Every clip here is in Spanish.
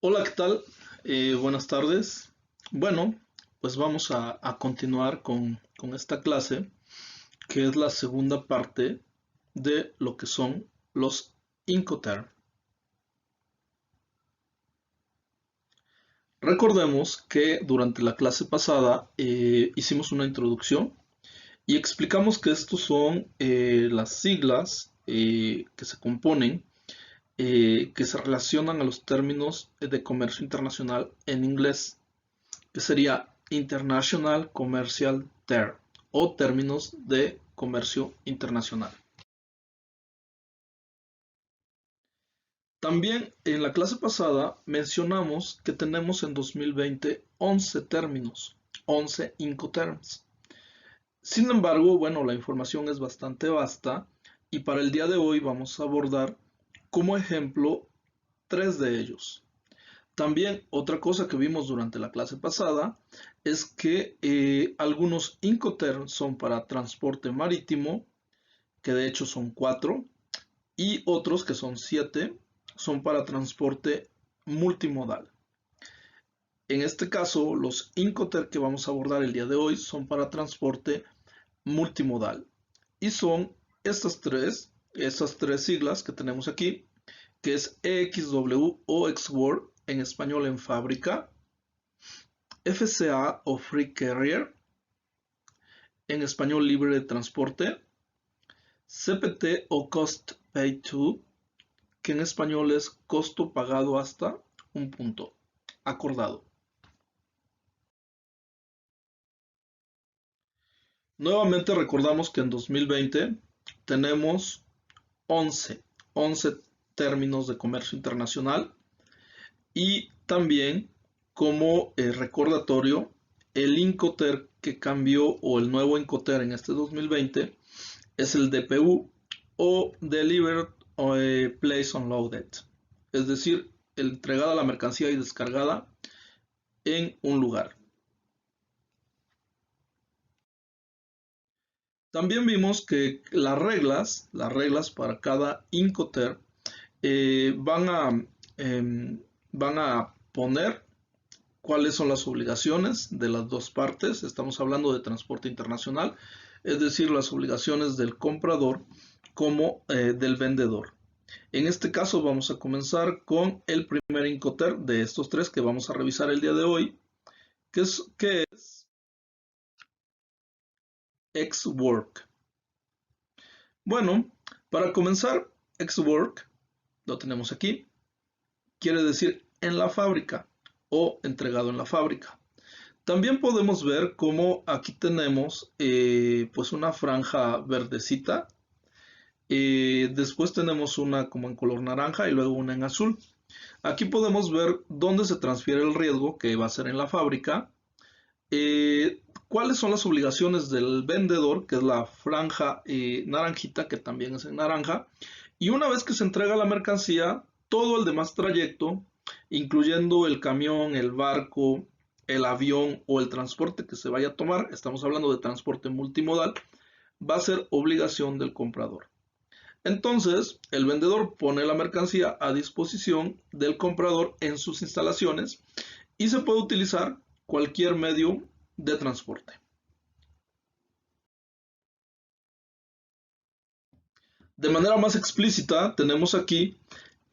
Hola, ¿qué tal? Buenas tardes. Bueno, pues vamos a continuar con esta clase, que es la segunda parte de lo que son los Incoterm. Recordemos que durante la clase pasada hicimos una introducción y explicamos que estos son las siglas que se componen, que se relacionan a los términos de comercio internacional en inglés, que sería International Commercial Term o términos de comercio internacional. También en la clase pasada mencionamos que tenemos en 2020 11 términos, 11 Incoterms. Sin embargo, bueno, la información es bastante vasta y para el día de hoy vamos a abordar como ejemplo 3 de ellos. También otra cosa que vimos durante la clase pasada es que algunos Incoterms son para transporte marítimo, que de hecho son 4, y otros que son 7 son para transporte multimodal. En este caso, los Incoterms que vamos a abordar el día de hoy son para transporte multimodal y son estas tres siglas que tenemos aquí, que es EXW o Exworld en español en fábrica, FCA o Free Carrier, en español libre de transporte, CPT o Cost Paid To, que en español es costo pagado hasta un punto acordado. Nuevamente recordamos que en 2020 tenemos 11 términos de comercio internacional y también como recordatorio el Incoterm que cambió o el nuevo Incoterm en este 2020 es el DPU o Delivered Place Unloaded, es decir, entregada la mercancía y descargada en un lugar. También vimos que las reglas para cada Incoterm eh, van, a, van a poner cuáles son las obligaciones de las dos partes. Estamos hablando de transporte internacional, es decir, las obligaciones del comprador como del vendedor. En este caso vamos a comenzar con el primer Incoterm de estos tres que vamos a revisar el día de hoy, que es Ex-Work. Bueno, para comenzar, Ex-Work, lo tenemos aquí, quiere decir en la fábrica o entregado en la fábrica. También podemos ver cómo aquí tenemos pues una franja verdecita, después tenemos una como en color naranja y luego una en azul. Aquí podemos ver dónde se transfiere el riesgo, que va a ser en la fábrica, cuáles son las obligaciones del vendedor, que es la franja naranjita, que también es en naranja, y una vez que se entrega la mercancía, todo el demás trayecto, incluyendo el camión, el barco, el avión o el transporte que se vaya a tomar, estamos hablando de transporte multimodal, va a ser obligación del comprador. Entonces, el vendedor pone la mercancía a disposición del comprador en sus instalaciones y se puede utilizar cualquier medio de transporte. De manera más explícita, tenemos aquí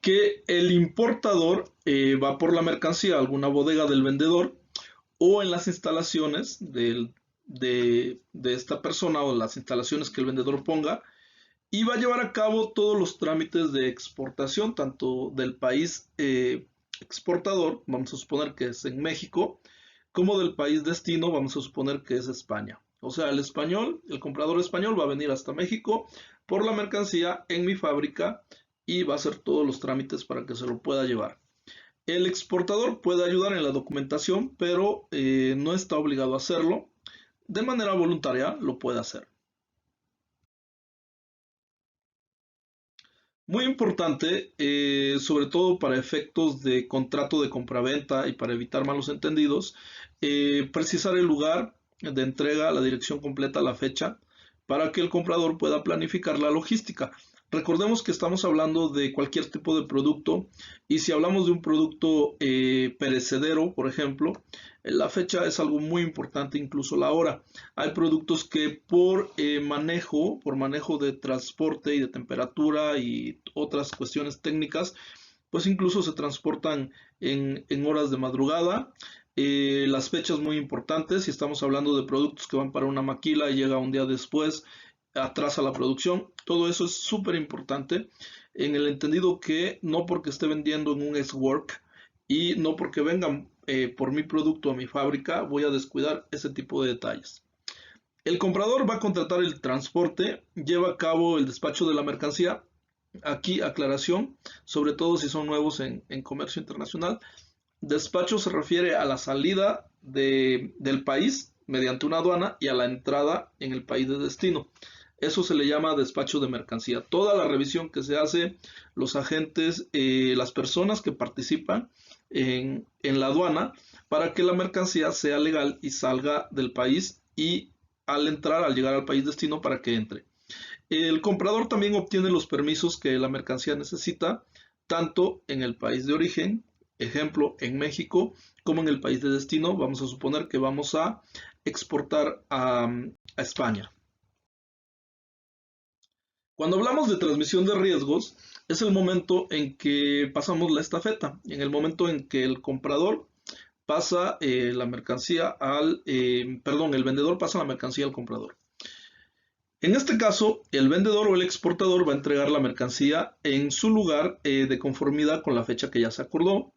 que el importador va por la mercancía a alguna bodega del vendedor o en las instalaciones de esta persona o las instalaciones que el vendedor ponga y va a llevar a cabo todos los trámites de exportación, tanto del país exportador, vamos a suponer que es en México, como del país destino, vamos a suponer que es España. O sea, el comprador español va a venir hasta México por la mercancía en mi fábrica y va a hacer todos los trámites para que se lo pueda llevar. El exportador puede ayudar en la documentación, pero no está obligado a hacerlo. De manera voluntaria lo puede hacer. Muy importante, sobre todo para efectos de contrato de compraventa y para evitar malos entendidos, precisar el lugar de entrega, la dirección completa, la fecha, para que el comprador pueda planificar la logística. Recordemos que estamos hablando de cualquier tipo de producto y si hablamos de un producto perecedero, por ejemplo, la fecha es algo muy importante, incluso la hora. Hay productos que por manejo de transporte y de temperatura y otras cuestiones técnicas, pues incluso se transportan en horas de madrugada. Las fechas muy importantes, si estamos hablando de productos que van para una maquila y llega un día después, atrasa la producción. Todo eso es súper importante en el entendido que no porque esté vendiendo en un S-Work y no porque vengan por mi producto a mi fábrica voy a descuidar ese tipo de detalles. El comprador va a contratar el transporte, lleva a cabo el despacho de la mercancía. Aquí aclaración, sobre todo si son nuevos en comercio internacional. Despacho se refiere a la salida del país mediante una aduana y a la entrada en el país de destino. Eso se le llama despacho de mercancía. Toda la revisión que se hace, los agentes, las personas que participan en la aduana para que la mercancía sea legal y salga del país y al llegar al país destino para que entre. El comprador también obtiene los permisos que la mercancía necesita, tanto en el país de origen, ejemplo, en México, como en el país de destino. Vamos a suponer que vamos a exportar a España. Cuando hablamos de transmisión de riesgos, es el momento en que pasamos la estafeta, en el momento en que el comprador pasa la mercancía el vendedor pasa la mercancía al comprador. En este caso, el vendedor o el exportador va a entregar la mercancía en su lugar de conformidad con la fecha que ya se acordó,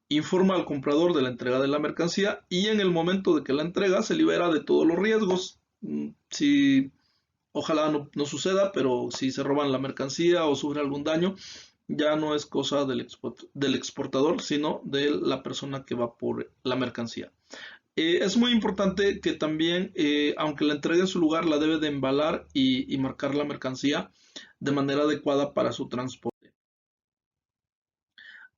informa al comprador de la entrega de la mercancía y en el momento de que la entrega se libera de todos los riesgos. Si ojalá no suceda, pero si se roban la mercancía o sufre algún daño, ya no es cosa del exportador, sino de la persona que va por la mercancía. Es muy importante que también, aunque la entregue en su lugar, la debe de embalar y marcar la mercancía de manera adecuada para su transporte.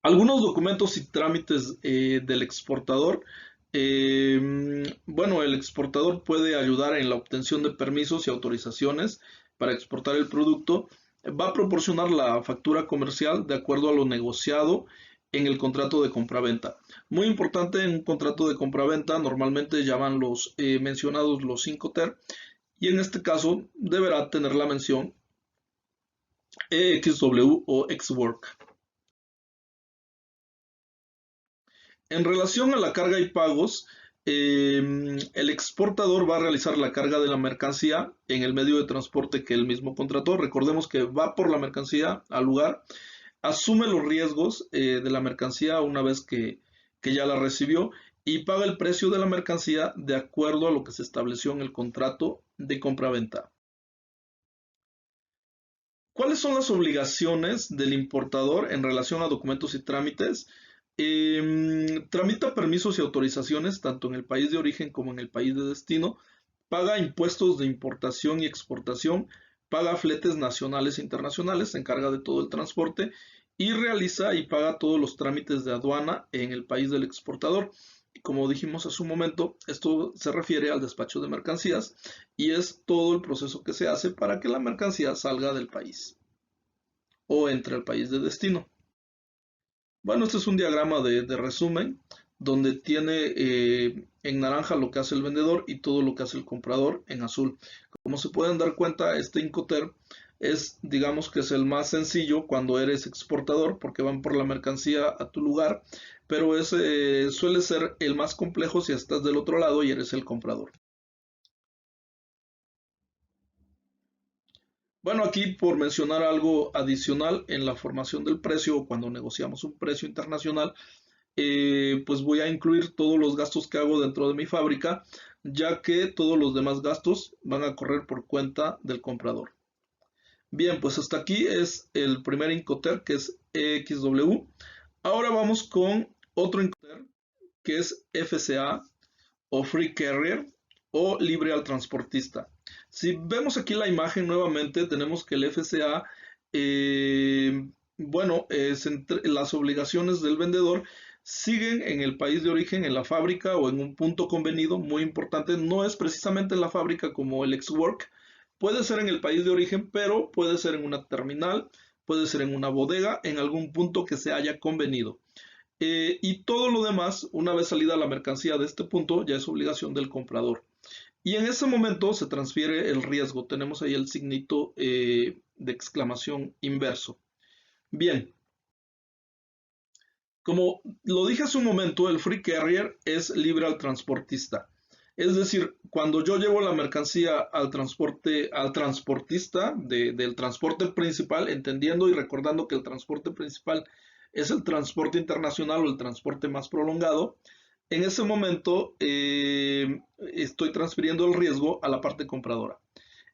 Algunos documentos y trámites del exportador. Bueno, el exportador puede ayudar en la obtención de permisos y autorizaciones para exportar el producto. Va a proporcionar la factura comercial de acuerdo a lo negociado en el contrato de compraventa. Muy importante en un contrato de compraventa, normalmente llaman los mencionados los 5 TER y en este caso deberá tener la mención EXW o Ex-Work. En relación a la carga y pagos, el exportador va a realizar la carga de la mercancía en el medio de transporte que él mismo contrató. Recordemos que va por la mercancía al lugar, asume los riesgos de la mercancía una vez que ya la recibió y paga el precio de la mercancía de acuerdo a lo que se estableció en el contrato de compra-venta. ¿Cuáles son las obligaciones del importador en relación a documentos y trámites? Tramita permisos y autorizaciones tanto en el país de origen como en el país de destino, paga impuestos de importación y exportación, paga fletes nacionales e internacionales, se encarga de todo el transporte y realiza y paga todos los trámites de aduana en el país del exportador. Como dijimos hace un momento, esto se refiere al despacho de mercancías y es todo el proceso que se hace para que la mercancía salga del país o entre al país de destino. Bueno, este es un diagrama de resumen donde tiene en naranja lo que hace el vendedor y todo lo que hace el comprador en azul. Como se pueden dar cuenta, este Incoterm es, digamos que es el más sencillo cuando eres exportador porque van por la mercancía a tu lugar, pero suele ser el más complejo si estás del otro lado y eres el comprador. Bueno, aquí por mencionar algo adicional en la formación del precio, cuando negociamos un precio internacional, pues voy a incluir todos los gastos que hago dentro de mi fábrica, ya que todos los demás gastos van a correr por cuenta del comprador. Bien, pues hasta aquí es el primer Incoterm, que es EXW. Ahora vamos con otro Incoterm, que es FCA o Free Carrier o libre al transportista. Si vemos aquí la imagen nuevamente, tenemos que el FCA, bueno, las obligaciones del vendedor siguen en el país de origen, en la fábrica o en un punto convenido muy importante. No es precisamente en la fábrica como el ex-work, Puede ser en el país de origen, pero puede ser en una terminal, puede ser en una bodega, en algún punto que se haya convenido. Y todo lo demás, una vez salida la mercancía de este punto, ya es obligación del comprador. Y en ese momento se transfiere el riesgo. Tenemos ahí el signito de exclamación inverso. Bien, como lo dije hace un momento, el free carrier es libre al transportista. Es decir, cuando yo llevo la mercancía al transportista del transporte principal, entendiendo y recordando que el transporte principal es el transporte internacional o el transporte más prolongado, en ese momento estoy transfiriendo el riesgo a la parte compradora.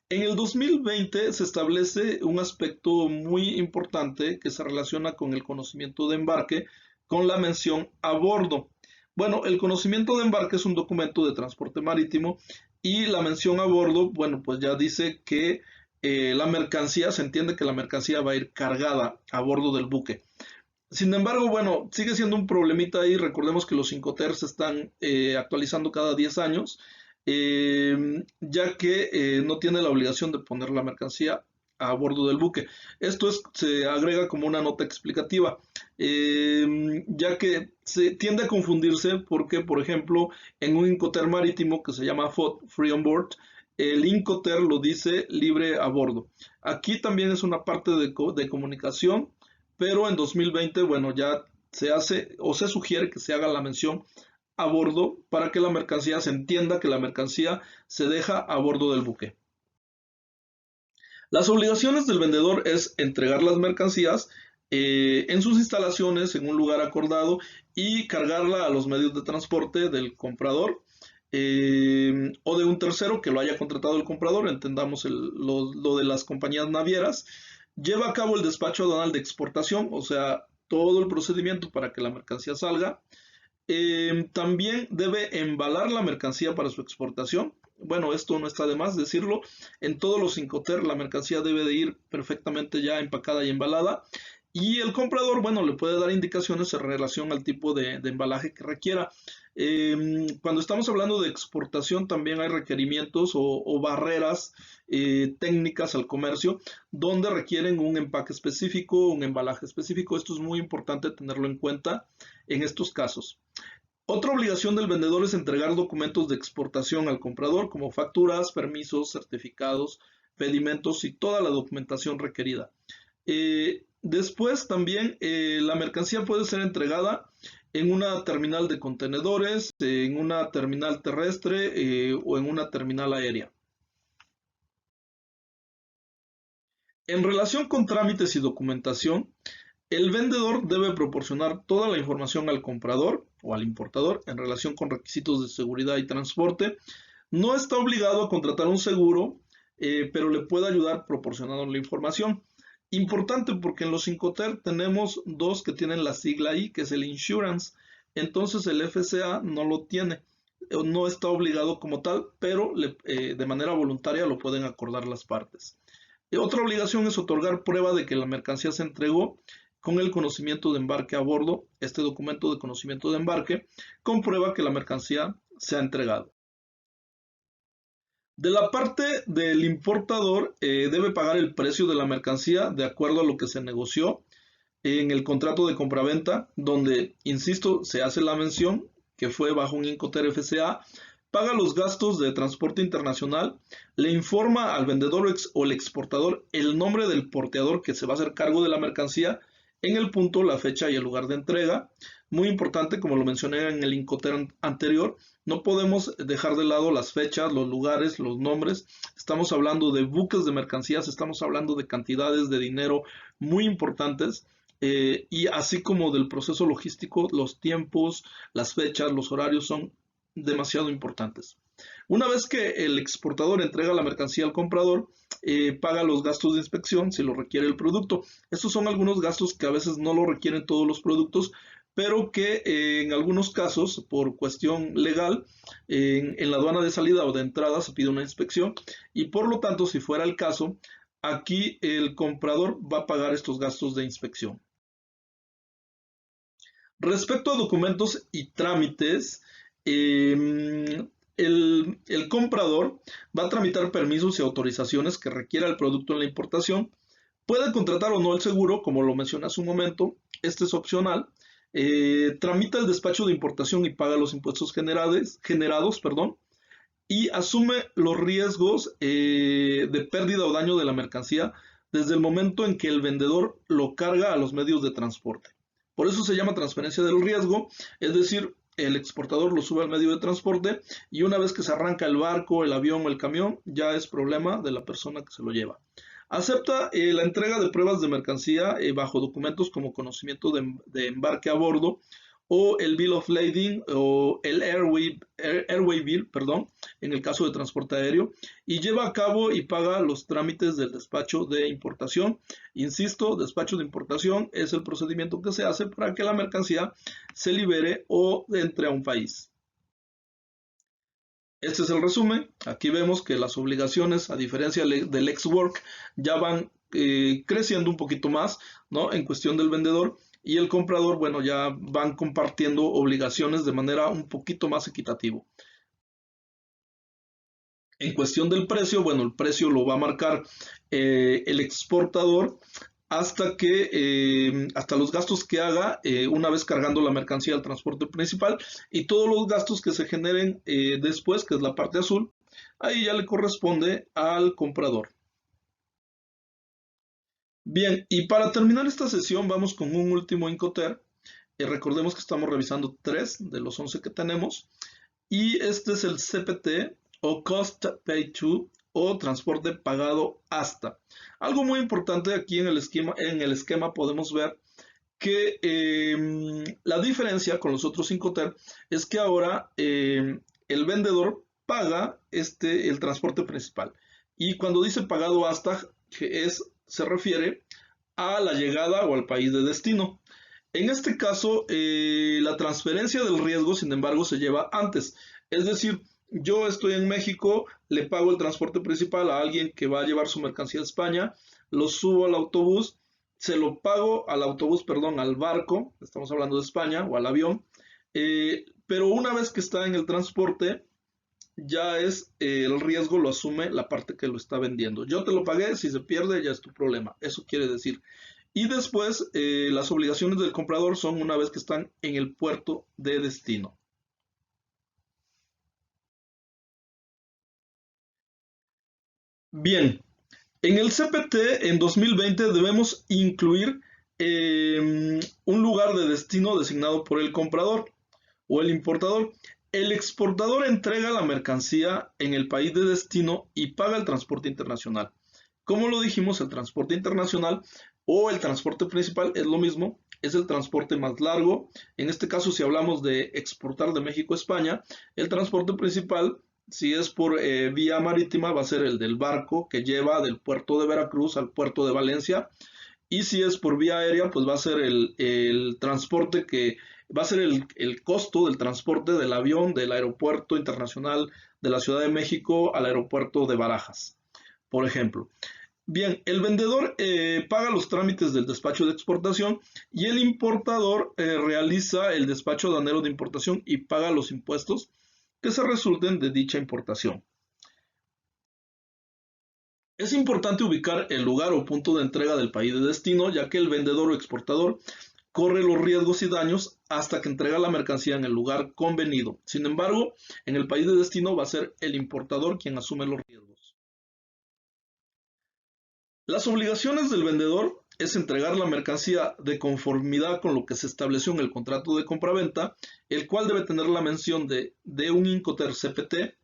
En el 2020 se establece un aspecto muy importante que se relaciona con el conocimiento de embarque, con la mención a bordo. Bueno, el conocimiento de embarque es un documento de transporte marítimo y la mención a bordo, bueno, pues ya dice que la mercancía, se entiende que la mercancía va a ir cargada a bordo del buque. Sin embargo, bueno, sigue siendo un problemita ahí. Recordemos que los Incoterms se están actualizando cada 10 años, ya que no tiene la obligación de poner la mercancía a bordo del buque. Se agrega como una nota explicativa, ya que se tiende a confundirse porque, por ejemplo, en un Incoterm marítimo que se llama FOD, Free on Board, el Incoterm lo dice libre a bordo. Aquí también es una parte de comunicación, pero en 2020, bueno, ya se hace o se sugiere que se haga la mención a bordo para que la mercancía se entienda que la mercancía se deja a bordo del buque. Las obligaciones del vendedor es entregar las mercancías en sus instalaciones, en un lugar acordado, y cargarla a los medios de transporte del comprador o de un tercero que lo haya contratado el comprador, entendamos lo de las compañías navieras. Lleva a cabo el despacho aduanal de exportación, o sea, todo el procedimiento para que la mercancía salga. También debe embalar la mercancía para su exportación. Bueno, esto no está de más decirlo. En todos los Incoterm la mercancía debe de ir perfectamente ya empacada y embalada. Y el comprador, bueno, le puede dar indicaciones en relación al tipo de embalaje que requiera. Cuando estamos hablando de exportación, también hay requerimientos o barreras técnicas al comercio donde requieren un empaque específico, un embalaje específico. Esto es muy importante tenerlo en cuenta en estos casos. Otra obligación del vendedor es entregar documentos de exportación al comprador, como facturas, permisos, certificados, pedimentos y toda la documentación requerida. Después también la mercancía puede ser entregada en una terminal de contenedores, en una terminal terrestre o en una terminal aérea. En relación con trámites y documentación, el vendedor debe proporcionar toda la información al comprador o al importador en relación con requisitos de seguridad y transporte. No está obligado a contratar un seguro, pero le puede ayudar proporcionando la información. Importante porque en los Incoterm tenemos dos que tienen la sigla I, que es el insurance. Entonces el FCA no lo tiene, no está obligado como tal, pero de manera voluntaria lo pueden acordar las partes. Otra obligación es otorgar prueba de que la mercancía se entregó con el conocimiento de embarque a bordo. Este documento de conocimiento de embarque comprueba que la mercancía se ha entregado. De la parte del importador, debe pagar el precio de la mercancía de acuerdo a lo que se negoció en el contrato de compraventa, donde, insisto, se hace la mención que fue bajo un Incoterm FCA, paga los gastos de transporte internacional, le informa al vendedor o el exportador el nombre del porteador que se va a hacer cargo de la mercancía, en el punto, la fecha y el lugar de entrega. Muy importante, como lo mencioné en el Incoterm anterior, no podemos dejar de lado las fechas, los lugares, los nombres. Estamos hablando de buques de mercancías, estamos hablando de cantidades de dinero muy importantes. Y así como del proceso logístico, los tiempos, las fechas, los horarios son demasiado importantes. Una vez que el exportador entrega la mercancía al comprador, paga los gastos de inspección si lo requiere el producto. Estos son algunos gastos que a veces no lo requieren todos los productos, pero que en algunos casos, por cuestión legal, en la aduana de salida o de entrada se pide una inspección y por lo tanto, si fuera el caso, aquí el comprador va a pagar estos gastos de inspección. Respecto a documentos y trámites, el comprador va a tramitar permisos y autorizaciones que requiera el producto en la importación. Puede contratar o no el seguro, como lo mencioné hace un momento. Este es opcional. Tramita el despacho de importación y paga los impuestos generados, perdón, y asume los riesgos de pérdida o daño de la mercancía desde el momento en que el vendedor lo carga a los medios de transporte. Por eso se llama transferencia del riesgo, es decir, el exportador lo sube al medio de transporte y una vez que se arranca el barco, el avión o el camión, ya es problema de la persona que se lo lleva. Acepta la entrega de pruebas de mercancía bajo documentos como conocimiento de embarque a bordo o el Bill of Lading o el Airway Bill, perdón, en el caso de transporte aéreo, y lleva a cabo y paga los trámites del despacho de importación. Insisto, despacho de importación es el procedimiento que se hace para que la mercancía se libere o entre a un país. Este es el resumen. Aquí vemos que las obligaciones, a diferencia del ex-work, ya van creciendo un poquito más, ¿no? En cuestión del vendedor, y el comprador, bueno, ya van compartiendo obligaciones de manera un poquito más equitativa. En cuestión del precio, bueno, el precio lo va a marcar el exportador hasta los gastos que haga una vez cargando la mercancía al transporte principal y todos los gastos que se generen después, que es la parte azul, ahí ya le corresponde al comprador. Bien, y para terminar esta sesión vamos con un último Incoterm. Recordemos que estamos revisando 3 de los 11 que tenemos y este es el CPT o Cost Paid To o transporte pagado hasta. Algo muy importante aquí en el esquema podemos ver que la diferencia con los otros Incoterm es que ahora el vendedor paga el transporte principal y cuando dice pagado hasta se refiere a la llegada o al país de destino. En este caso, la transferencia del riesgo, sin embargo, se lleva antes. Es decir, yo estoy en México, le pago el transporte principal a alguien que va a llevar su mercancía a España, lo subo al autobús, se lo pago al autobús, perdón, al barco, estamos hablando de España, o al avión, pero una vez que está en el transporte, ya el riesgo lo asume la parte que lo está vendiendo. Yo te lo pagué, si se pierde ya es tu problema. Eso quiere decir. Y después las obligaciones del comprador son una vez que están en el puerto de destino. Bien, en el CPT en 2020 debemos incluir un lugar de destino designado por el comprador o el importador. El exportador entrega la mercancía en el país de destino y paga el transporte internacional. Como lo dijimos, el transporte internacional o el transporte principal es lo mismo, es el transporte más largo. En este caso, si hablamos de exportar de México a España, el transporte principal, si es por vía marítima, va a ser el del barco que lleva del puerto de Veracruz al puerto de Valencia. Y si es por vía aérea, pues va a ser el transporte que va a ser el costo del transporte del avión del aeropuerto internacional de la Ciudad de México al aeropuerto de Barajas, por ejemplo. Bien, el vendedor paga los trámites del despacho de exportación y el importador realiza el despacho aduanero de importación y paga los impuestos que se resulten de dicha importación. Es importante ubicar el lugar o punto de entrega del país de destino, ya que el vendedor o exportador corre los riesgos y daños hasta que entrega la mercancía en el lugar convenido. Sin embargo, en el país de destino va a ser el importador quien asume los riesgos. Las obligaciones del vendedor es entregar la mercancía de conformidad con lo que se estableció en el contrato de compraventa, el cual debe tener la mención de un Incoterm CPT.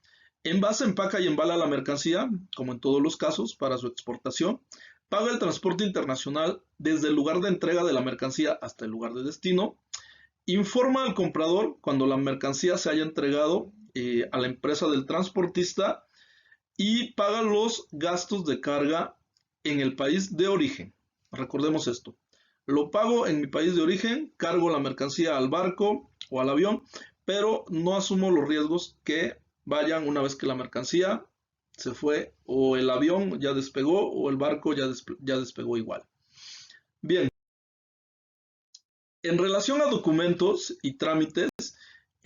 Envasa, empaca y embala la mercancía, como en todos los casos, para su exportación. Paga el transporte internacional desde el lugar de entrega de la mercancía hasta el lugar de destino. Informa al comprador cuando la mercancía se haya entregado a la empresa del transportista y paga los gastos de carga en el país de origen. Recordemos esto. Lo pago en mi país de origen, cargo la mercancía al barco o al avión, pero no asumo los riesgos que vayan una vez que la mercancía se fue o el avión ya despegó o el barco ya despegó igual. Bien, en relación a documentos y trámites,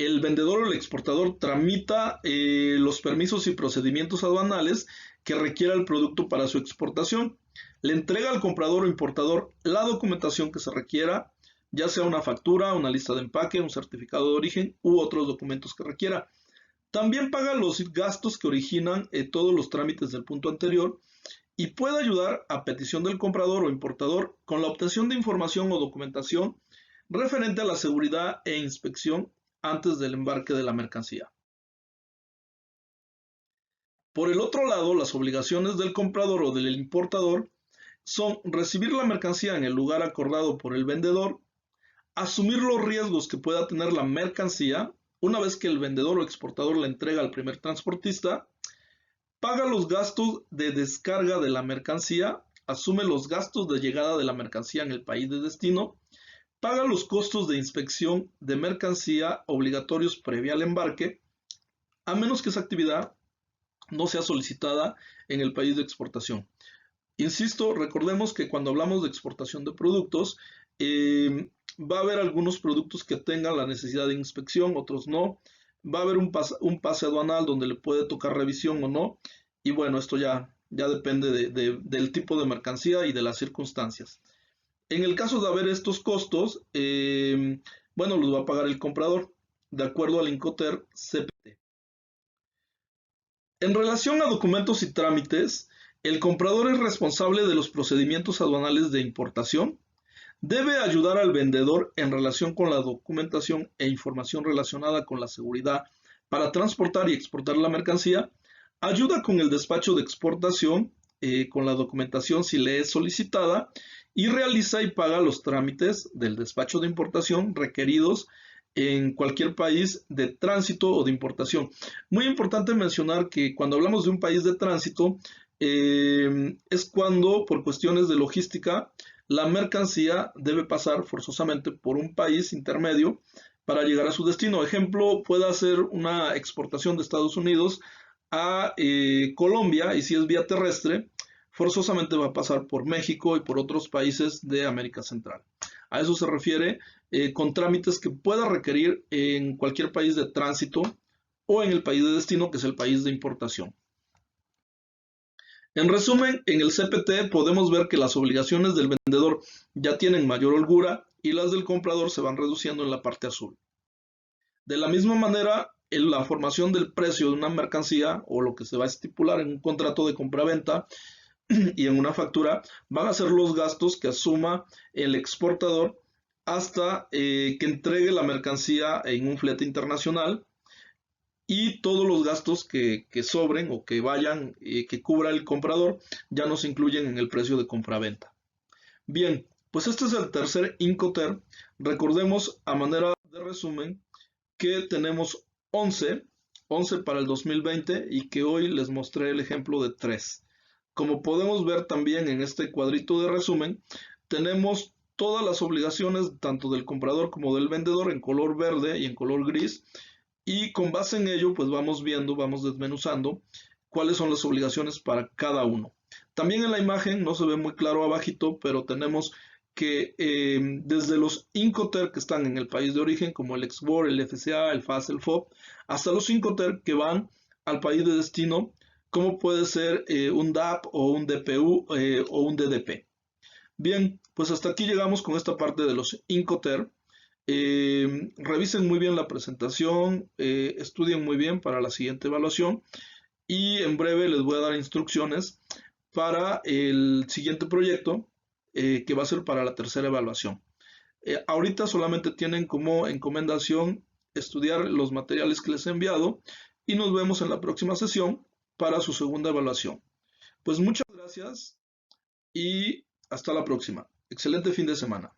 el vendedor o el exportador tramita los permisos y procedimientos aduanales que requiera el producto para su exportación. Le entrega al comprador o importador la documentación que se requiera, ya sea una factura, una lista de empaque, un certificado de origen u otros documentos que requiera. También paga los gastos que originan todos los trámites del punto anterior y puede ayudar a petición del comprador o importador con la obtención de información o documentación referente a la seguridad e inspección antes del embarque de la mercancía. Por el otro lado, las obligaciones del comprador o del importador son recibir la mercancía en el lugar acordado por el vendedor, asumir los riesgos que pueda tener la mercancía una vez que el vendedor o exportador la entrega al primer transportista, paga los gastos de descarga de la mercancía, asume los gastos de llegada de la mercancía en el país de destino, paga los costos de inspección de mercancía obligatorios previa al embarque, a menos que esa actividad no sea solicitada en el país de exportación. Insisto, recordemos que cuando hablamos de exportación de productos, va a haber algunos productos que tengan la necesidad de inspección, otros no. Va a haber un pase aduanal donde le puede tocar revisión o no. Y bueno, esto ya depende del tipo de mercancía y de las circunstancias. En el caso de haber estos costos, bueno, los va a pagar el comprador, de acuerdo al Incoterm CPT. En relación a documentos y trámites, el comprador es responsable de los procedimientos aduanales de importación, debe ayudar al vendedor en relación con la documentación e información relacionada con la seguridad para transportar y exportar la mercancía, ayuda con el despacho de exportación, con la documentación si le es solicitada, y realiza y paga los trámites del despacho de importación requeridos en cualquier país de tránsito o de importación. Muy importante mencionar que cuando hablamos de un país de tránsito, es cuando por cuestiones de logística la mercancía debe pasar forzosamente por un país intermedio para llegar a su destino. Ejemplo, puede ser una exportación de Estados Unidos a Colombia, y si es vía terrestre, forzosamente va a pasar por México y por otros países de América Central. A eso se refiere con trámites que pueda requerir en cualquier país de tránsito o en el país de destino, que es el país de importación. En resumen, en el CPT podemos ver que las obligaciones del vendedor ya tienen mayor holgura y las del comprador se van reduciendo en la parte azul. De la misma manera, en la formación del precio de una mercancía o lo que se va a estipular en un contrato de compra-venta y en una factura van a ser los gastos que asuma el exportador hasta que entregue la mercancía en un flete internacional, y todos los gastos que sobren o que vayan, que cubra el comprador, ya no se incluyen en el precio de compra-venta. Bien, pues este es el tercer Incoterm. Recordemos a manera de resumen que tenemos 11 para el 2020 y que hoy les mostré el ejemplo de 3. Como podemos ver también en este cuadrito de resumen, tenemos todas las obligaciones tanto del comprador como del vendedor en color verde y en color gris, y con base en ello pues vamos viendo, vamos desmenuzando cuáles son las obligaciones para cada uno. También en la imagen no se ve muy claro abajito, pero tenemos que desde los Incoterm que están en el país de origen, como el Export, el FCA, el FAS, el FOB, hasta los Incoterm que van al país de destino, como puede ser un DAP o un DPU o un DDP. Bien, pues hasta aquí llegamos con esta parte de los Incoterm. Revisen muy bien la presentación, estudien muy bien para la siguiente evaluación, y en breve les voy a dar instrucciones para el siguiente proyecto, que va a ser para la tercera evaluación. Ahorita solamente tienen como encomendación estudiar los materiales que les he enviado, y nos vemos en la próxima sesión para su segunda evaluación. Pues muchas gracias y hasta la próxima. Excelente fin de semana.